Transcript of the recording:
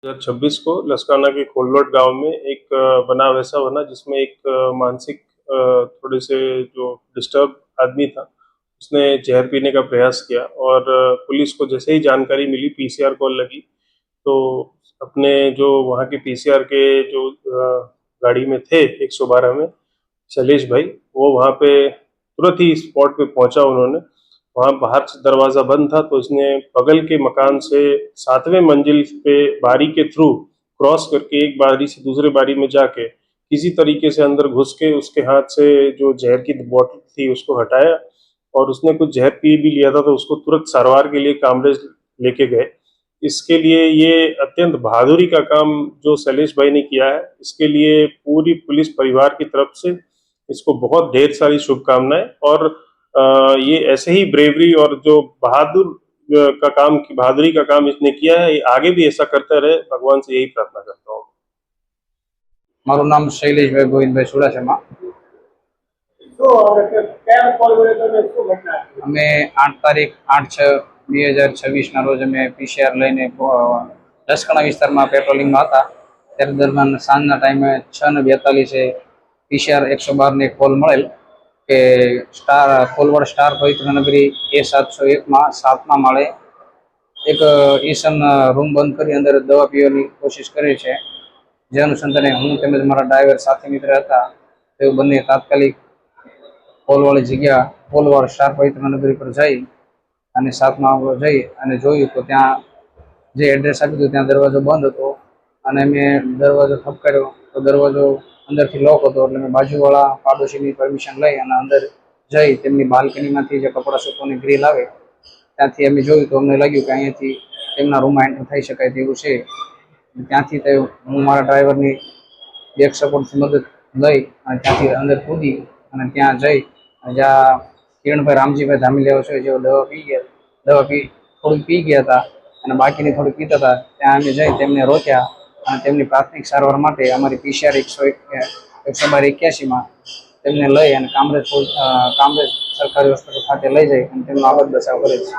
2026 को लसकाना के खोलवट गांव में एक बनाव ऐसा बना जिसमें एक मानसिक थोड़े से जो डिस्टर्ब आदमी था उसने जहर पीने का प्रयास किया और पुलिस को जैसे ही जानकारी मिली पीसीआर कॉल लगी तो अपने जो वहाँ के पीसीआर के जो गाड़ी में थे 112 में शैलेश भाई वो वहाँ पे तुरंत ही स्पॉट पे पहुंचा उन्होंने। वहाँ बाहर से दरवाजा बंद था तो इसने बगल के मकान से 7वें मंजिल पे बारी के थ्रू क्रॉस करके एक बारी से दूसरे बारी में जाके किसी तरीके से अंदर घुस के उसके हाथ से जो जहर की बोतल थी उसको हटाया और उसने कुछ जहर पी भी लिया था तो उसको तुरंत सारवार के लिए कामरेज लेके गए। इसके लिए ये अत्यंत बहादुरी का काम जो शैलेश भाई ने किया है इसके लिए पूरी पुलिस परिवार की तरफ से इसको बहुत ढेर सारी शुभकामनाएं। और ये ऐसे ही ब्रेवरी और जो बहादुरी का काम इसने किया है ये आगे भी ऐसा करता रहे, भगवान से यही प्रार्थना करता हूँ। मारू नाम शैलेष भाई गोविंद भाई चुड़ासमा। અમે 8 તારીખ 8/6/2026 રોજ અમે પીસીઆર લઈને લસકાણા વિસ્તારમાં પેટ્રોલિંગમાં હતા ત્યારે દરમિયાન સાંજના ટાઈમે 6:42 પીસીઆર 112 ને કોલ મળેલ કે કોલવડ સ્ટાર પવિત્ર નગરી A701માં 7મા માળે એક ઈસમ રૂમ બંધ કરી અંદર દવા પીવાની કોશિશ કરે છે। જે અનુસંધાને હું તેમજ મારા ડ્રાઈવર સાથી મિત્ર હતા તેઓ બંને તાત્કાલિક કોલવાળી જગ્યા કોલવાડ સ્ટાર પવિત્ર નગરી પર જઈ અને 7મા જઈ અને જોયું તો ત્યાં જે એડ્રેસ આપ્યું હતું ત્યાં દરવાજો બંધ હતો અને મેં દરવાજો ઠપકાર્યો તો દરવાજો અંદરથી લોક હતો એટલે મેં બાજુવાળા પાડોશીની પરમિશન લઈ અને અંદર જઈ તેમની બાલ્કનીમાંથી જે કપડાં સૂકવવાની ગ્રીલ આવે ત્યાંથી અમે જોયું તો અમને લાગ્યું કે અહીંયાથી તેમના રૂમમાં એન્ટર થઈ શકાય તેવું છે। ત્યાંથી તે હું મારા ડ્રાઈવરની બેક સપોર્ટથી મદદ લઈ અને ત્યાંથી અંદર કૂદી અને ત્યાં જઈ જ્યાં કિરણભાઈ રામજીભાઈ ધામીલેવા છે જેઓ દવા થોડી પી ગયા હતા અને બાકીની થોડી પીતા હતા ત્યાં અમે જઈ તેમને રોક્યા અને તેમની પ્રાથમિક સારવાર માટે અમારી પીસીઆર 112/81માં તેમને લઈ અને કામરેજ સરકારી હોસ્પિટલ ખાતે લઈ જઈ અને તેમનો આબાદ બચાવ કરે છે।